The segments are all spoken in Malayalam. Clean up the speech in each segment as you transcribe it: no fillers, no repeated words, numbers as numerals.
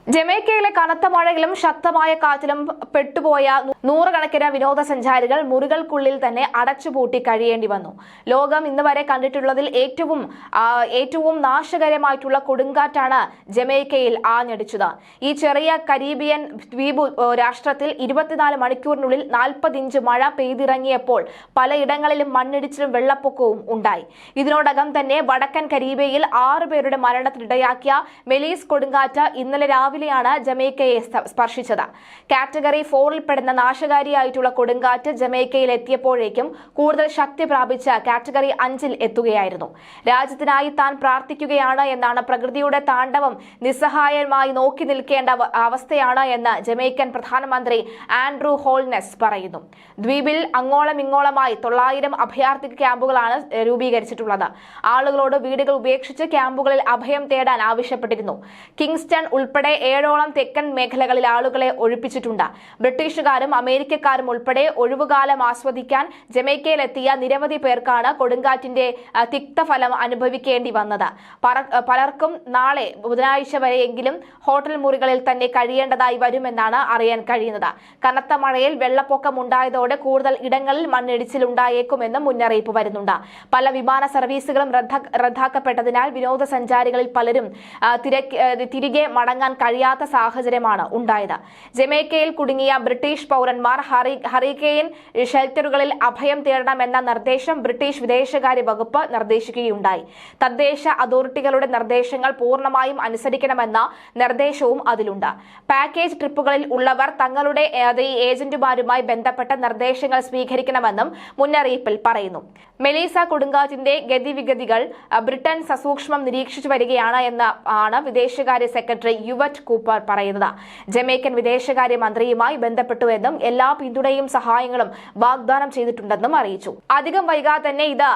ജമൈക്കയിലെ കനത്ത മഴയിലും ശക്തമായ കാറ്റിലും പെട്ടുപോയ നൂറുകണക്കിന് വിനോദസഞ്ചാരികൾ മുറികൾക്കുള്ളിൽ തന്നെ അടച്ചുപൂട്ടി കഴിയേണ്ടി വന്നു. ലോകം ഇന്ന് വരെ കണ്ടിട്ടുള്ളതിൽ ഏറ്റവും നാശകരമായിട്ടുള്ള കൊടുങ്കാറ്റാണ് ജമൈക്കയിൽ ആഞ്ഞടിച്ചത്. ഈ ചെറിയ കരീബിയൻ ദ്വീപ് രാഷ്ട്രത്തിൽ 24 മണിക്കൂറിനുള്ളിൽ 40 ഇഞ്ച് മഴ പെയ്തിറങ്ങിയപ്പോൾ പലയിടങ്ങളിലും മണ്ണിടിച്ചിലും വെള്ളപ്പൊക്കവും ഉണ്ടായി. ഇതിനോടകം തന്നെ വടക്കൻ കരീബിയയിൽ 6 പേരുടെ മരണത്തിനിടയാക്കിയ മെലീസ് കൊടുങ്കാറ്റ് ഇന്നലെ രാവിലെയാണ് ജമൈക്കയെ സ്പർശിച്ചത്. കാറ്റഗറി 4-ൽ പെടുന്ന നാശകാരിയായിട്ടുള്ള കൊടുങ്കാറ്റ് ജമൈക്കയിൽ എത്തിയപ്പോഴേക്കും കൂടുതൽ ശക്തി പ്രാപിച്ച് കാറ്റഗറി 5-ൽ എത്തുകയായിരുന്നു. രാജ്യത്തിനായി താൻ പ്രാർത്ഥിക്കുകയാണ് എന്നാണ്, പ്രകൃതിയുടെ താണ്ഡവം നിസ്സഹായമായി നോക്കി നിൽക്കേണ്ട അവസ്ഥയാണ് എന്ന് ജമൈക്കൻ പ്രധാനമന്ത്രി ആൻഡ്രൂ ഹോൾനെസ് പറയുന്നു. ദ്വീപിൽ അങ്ങോളം ഇങ്ങോളമായി 900 അഭയാർത്ഥി ക്യാമ്പുകളാണ് രൂപീകരിച്ചിട്ടുള്ളത്. ആളുകളോട് വീടുകൾ ഉപേക്ഷിച്ച് ക്യാമ്പുകളിൽ അഭയം തേടാൻ ആവശ്യപ്പെട്ടിരുന്നു. കിങ്സ്റ്റൺ ഉൾപ്പെടെ 7ഓളം തെക്കൻ മേഖലകളിൽ ആളുകളെ ഒഴിപ്പിച്ചിട്ടുണ്ട്. ബ്രിട്ടീഷുകാരും അമേരിക്കക്കാരും ഉൾപ്പെടെ ഒഴിവുകാലം ആസ്വദിക്കാൻ ജമൈക്കയിലെത്തിയ നിരവധി പേർക്കാണ് കൊടുങ്കാറ്റിന്റെ തിക്തഫലം അനുഭവിക്കേണ്ടി വന്നത്. പലർക്കും നാളെ ബുധനാഴ്ച വരെയെങ്കിലും ഹോട്ടൽ മുറികളിൽ തന്നെ കഴിയേണ്ടതായി വരുമെന്നാണ് അറിയാൻ കഴിയുന്നത്. കനത്ത മഴയിൽ വെള്ളപ്പൊക്കം ഉണ്ടായതോടെ കൂടുതൽ ഇടങ്ങളിൽ മണ്ണിടിച്ചിലുണ്ടായേക്കുമെന്നും മുന്നറിയിപ്പ് വരുന്നുണ്ട്. പല വിമാന സർവീസുകളും റദ്ദാക്കപ്പെട്ടതിനാൽ വിനോദസഞ്ചാരികളിൽ പലരും തിരികെ മടങ്ങാൻ കഴിയാത്ത സാഹചര്യമാണ് ഉണ്ടായത്. ജമൈക്കയിൽ കുടുങ്ങിയ ബ്രിട്ടീഷ് പൗരന്മാർ ഹറിക്കെയിൻ ഷെൽട്ടറുകളിൽ അഭയം തേടണമെന്ന നിർദ്ദേശം ബ്രിട്ടീഷ് വിദേശകാര്യ വകുപ്പ് നിർദ്ദേശിക്കുകയുണ്ടായി. തദ്ദേശ അതോറിറ്റികളുടെ നിർദ്ദേശങ്ങൾ പൂർണ്ണമായും അനുസരിക്കണമെന്ന നിർദ്ദേശവും അതിലുണ്ട്. പാക്കേജ് ട്രിപ്പുകളിൽ ഉള്ളവർ തങ്ങളുടെ ഏജന്റുമാരുമായി ബന്ധപ്പെട്ട നിർദ്ദേശങ്ങൾ സ്വീകരിക്കണമെന്നും മുന്നറിയിപ്പിൽ പറയുന്നു. മെലീസ കൊടുങ്കാറ്റിന്റെ ഗതിവിഗതികൾ ബ്രിട്ടൻ സസൂക്ഷ്മം നിരീക്ഷിച്ചു വരികയാണ് എന്നാണ് വിദേശകാര്യ സെക്രട്ടറി യുവറ്റ് കൂപ്പർ പറയുന്നത്. ജമൈക്കൻ വിദേശകാര്യ മന്ത്രിയുമായി ബന്ധപ്പെട്ടുവെന്നും എല്ലാ പിന്തുണയും സഹായങ്ങളും വാഗ്ദാനം ചെയ്തിട്ടുണ്ടെന്നും അറിയിച്ചു. അധികം വൈകാതെ തന്നെ ഇത്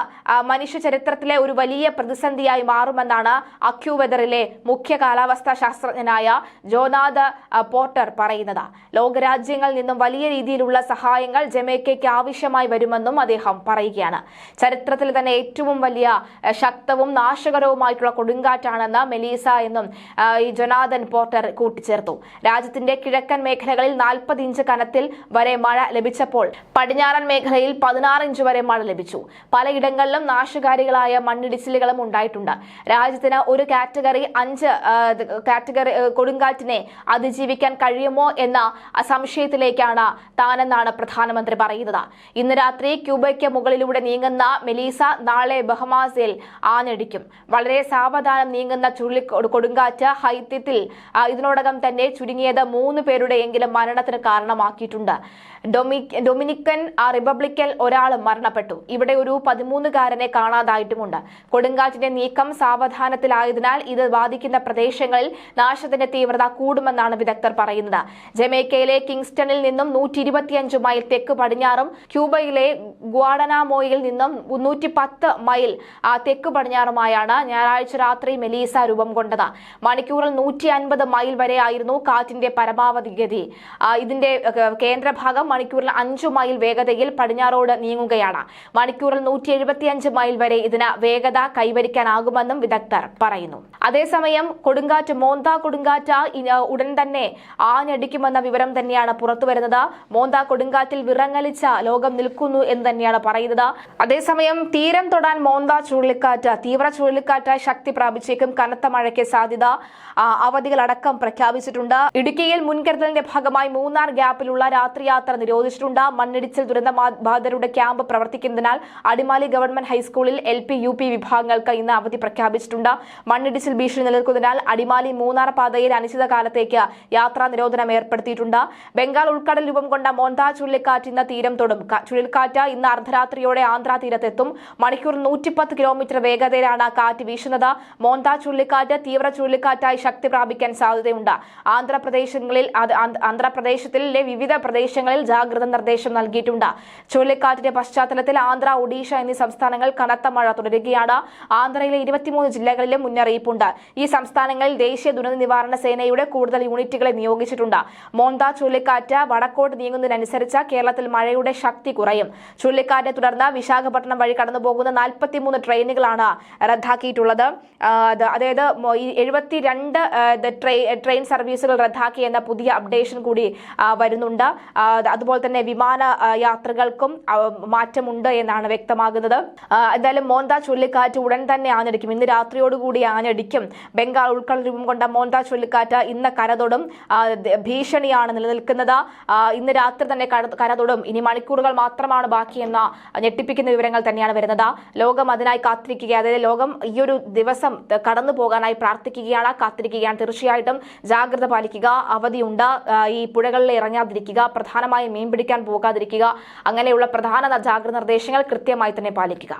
മനുഷ്യ ചരിത്രത്തിലെ ഒരു വലിയ പ്രതിസന്ധിയായി മാറുമെന്നാണ് അക്യുവെദറിലെ മുഖ്യ കാലാവസ്ഥാ ശാസ്ത്രജ്ഞനായ ജോനാഥ് പോർട്ടർ പറയുന്നത്. ലോകരാജ്യങ്ങളിൽ നിന്നും വലിയ രീതിയിലുള്ള സഹായങ്ങൾ ജമൈക്കയ്ക്ക് ആവശ്യമായി വരുമെന്നും അദ്ദേഹം പറയുകയാണ്. ചരിത്രത്തിൽ തന്നെ ഏറ്റവും വലിയ ശക്തവും നാശകരവുമായിട്ടുള്ള കൊടുങ്കാറ്റാണെന്ന് മെലീസ എന്നും ജോനാഥൻ പോർട്ടർ കൂട്ടിച്ചേർത്തു. രാജ്യത്തിന്റെ കിഴക്കൻ മേഖലകളിൽ 40 ഇഞ്ച് കനത്തിൽ വരെ മഴ ലഭിച്ചപ്പോൾ പടിഞ്ഞാറൻ മേഖലയിൽ 16 ഇഞ്ച് വരെ മഴ ലഭിച്ചു. പലയിടങ്ങളിലും നാശകാരികളായ മണ്ണിടിച്ചിലുകളും ഉണ്ടായിട്ടുണ്ട്. രാജ്യത്തിന് ഒരു കാറ്റഗറി 5 കൊടുങ്കാറ്റിനെ അതിജീവിക്കാൻ കഴിയുമോ എന്ന സംശയത്തിലേക്കാണ് താനെന്നാണ് പ്രധാനമന്ത്രി പറയുന്നത്. ഇന്ന് രാത്രി ക്യൂബയ്ക്ക് മുകളിലൂടെ നീങ്ങുന്ന മെലീസ നാളെ ബഹമാസിൽ ആഞ്ഞടിക്കും. വളരെ സാവധാനം നീങ്ങുന്ന കൊടുങ്കാറ്റ് ഹൈത്യത്തിൽ ഇതിനോടകം തന്നെ ചുരുങ്ങിയത് 3 പേരുടെയെങ്കിലും മരണത്തിന് കാരണമാക്കിയിട്ടുണ്ട്. ഡൊമിനിക്കൻ റിപ്പബ്ലിക്കിൽ ഒരാളും മരണപ്പെട്ടു. ഇവിടെ ഒരു 13കാരനെ കാണാതായിട്ടുമുണ്ട്. കൊടുങ്കാറ്റിന്റെ നീക്കം സാവധാനത്തിലായതിനാൽ ഇത് ബാധിക്കുന്ന പ്രദേശങ്ങളിൽ നാശത്തിന്റെ തീവ്രത കൂടുമെന്നാണ് വിദഗ്ധർ പറയുന്നത്. ജമൈക്കയിലെ കിങ്സ്റ്റണിൽ നിന്നും 125 മൈൽ തെക്ക് പടിഞ്ഞാറും ക്യൂബയിലെ ഗ്വാഡനാമോയിൽ നിന്നും 110 മൈൽ തെക്ക് പടിഞ്ഞാറുമായാണ് ഞായറാഴ്ച രാത്രി മെലീസ രൂപം കൊണ്ടത്. മണിക്കൂറിൽ 150 മൈൽ വരെ ആയിരുന്നു കാറ്റിന്റെ പരമാവധി ഗതി. ഇതിന്റെ കേന്ദ്രഭാഗം മണിക്കൂറിൽ 5 മൈൽ വേഗതയിൽ പടിഞ്ഞാറോട് നീങ്ങുകയാണ്. മണിക്കൂറിൽ 175 മൈൽ വരെ ഇതിന് വേഗത കൈവരിക്കാനാകുമെന്നും വിദഗ്ധർ പറയുന്നു. അതേസമയം കൊടുങ്കാറ്റ് മോന്ത കൊടുങ്കാറ്റ് ഉടൻ തന്നെ ആഞ്ഞടിക്കുമെന്ന വിവരം തന്നെയാണ് പുറത്തുവരുന്നത്. മോന്ത കൊടുങ്കാറ്റിൽ വിറങ്ങലിച്ച ലോകം നിൽക്കുന്നു എന്ന് തന്നെയാണ് പറയുന്നത്. അതേസമയം തീരം തൊടാൻ മോന്ത ചുഴലിക്കാറ്റ് തീവ്ര ചുഴലിക്കാറ്റായി ശക്തി പ്രാപിച്ചേക്കും. കനത്ത മഴയ്ക്ക് സാധ്യത. അവധികളടക്കം പ്രഖ്യാപിച്ചിട്ടുണ്ട്. ഇടുക്കിയിൽ മുൻകരുതലിന്റെ ഭാഗമായി മൂന്നാർ ഗ്യാപ്പിലുള്ള രാത്രിയാത്ര നിരോധിച്ചിട്ടുണ്ട്. മണ്ണിടിച്ചിൽ ദുരന്തബാധിതരുടെ ക്യാമ്പ് പ്രവർത്തിക്കുന്നതിനാൽ അടിമാലി ഗവൺമെന്റ് ഹൈസ്കൂളിൽ LP UP വിഭാഗങ്ങൾക്ക് ഇന്ന് അവധി പ്രഖ്യാപിച്ചിട്ടുണ്ട്. മണ്ണിടിച്ചിൽ ഭീഷണി നിലനിൽക്കുന്നതിനാൽ അടിമാലി മൂന്നാർ പാതയിൽ അനിശ്ചിതകാലത്തേക്ക് യാത്രാ നിരോധനം ഏർപ്പെടുത്തിയിട്ടുണ്ട്. ബംഗാൾ ഉൾക്കടൽ രൂപം കൊണ്ട മോന്ത ചുഴലിക്കാറ്റ് ഇന്ന് തീരം തൊടും. ചുഴലിക്കാറ്റ് ഇന്ന് അർദ്ധരാത്രിയോടെ ആന്ധ്ര തീരത്തെത്തും. മണിക്കൂറിൽ 110 കിലോമീറ്റർ വേഗതയിലാണ് കാറ്റ് വീശുന്നത്. മോന്ത ചുഴലിക്കാറ്റ് തീവ്ര ചുഴലിക്കാറ്റായി ശക്തി പ്രാപിക്കാൻ സാധ്യതയുണ്ട്. ആന്ധ്രാപ്രദേശത്തിലെ വിവിധ പ്രദേശങ്ങളിൽ ജാഗ്രത നിർദ്ദേശം നൽകിയിട്ടുണ്ട്. ചുഴലിക്കാറ്റിന്റെ പശ്ചാത്തലത്തിൽ ആന്ധ്ര, ഒഡീഷ എന്നീ സംസ്ഥാനങ്ങൾ കനത്ത മഴ തുടരുകയാണ്. ആന്ധ്രയിലെ 23 ജില്ലകളിലും മുന്നറിയിപ്പുണ്ട്. ഈ സംസ്ഥാനങ്ങളിൽ ദേശീയ ദുരന്ത നിവാരണ സേനയുടെ കൂടുതൽ യൂണിറ്റുകളെ നിയോഗിച്ചിട്ടുണ്ട്. മോന്ത ചുഴലിക്കാറ്റ് വടക്കോട്ട് നീങ്ങുന്നതിനനുസരിച്ച് കേരളത്തിൽ മഴയുടെ ശക്തി കുറയും. ചുഴലിക്കാറ്റിനെ തുടർന്ന് വിശാഖപട്ടണം വഴി കടന്നുപോകുന്ന 43 ട്രെയിനുകളാണ് റദ്ദാക്കിയിട്ടുള്ളത്. അതായത് 72 ട്രെയിൻ സർവീസുകൾ റദ്ദാക്കി എന്ന പുതിയ അപ്ഡേഷൻ കൂടി വരുന്നുണ്ട്. അതുപോലെ തന്നെ വിമാന യാത്രകൾക്കും മാറ്റമുണ്ട് എന്നാണ് വ്യക്തമാകുന്നത്. എന്തായാലും മോന്ത ചുഴലിക്കാറ്റ് ഉടൻ തന്നെ ആഞ്ഞടിക്കും. ഇന്ന് രാത്രിയോടുകൂടി ആഞ്ഞടിക്കും. ബംഗാൾ ഉൾക്കടൽ രൂപം കൊണ്ട മോന്ത ചുഴലിക്കാറ്റ് ഇന്ന് കരതൊടും. ഭീഷണിയാണ് നിലനിൽക്കുന്നത്. ഇന്ന് രാത്രി തന്നെ കരതൊടും. ഇനി മണിക്കൂറുകൾ മാത്രമാണ് ബാക്കിയെന്ന ഞെട്ടിപ്പിക്കുന്ന വിവരങ്ങൾ തന്നെയാണ് വരുന്നത്. ലോകം അതിനായി കാത്തിരിക്കുക. അതായത് ലോകം ഈ ഒരു ദിവസം കടന്നു പോകാനായി പ്രാർത്ഥിക്കുകയാണ്, കാത്തിരിക്കുകയാണ്. തീർച്ചയായിട്ടും ജാഗ്രത പാലിക്കുക. അവധിയുണ്ട്. ഈ പുഴകളിൽ ഇറങ്ങാതിരിക്കുക, പ്രധാനമായും മീൻ പിടിക്കാൻ പോകാതിരിക്കുക. അങ്ങനെയുള്ള പ്രധാന ജാഗ്രത നിർദ്ദേശങ്ങൾ കൃത്യമായി തന്നെ പാലിക്കുക.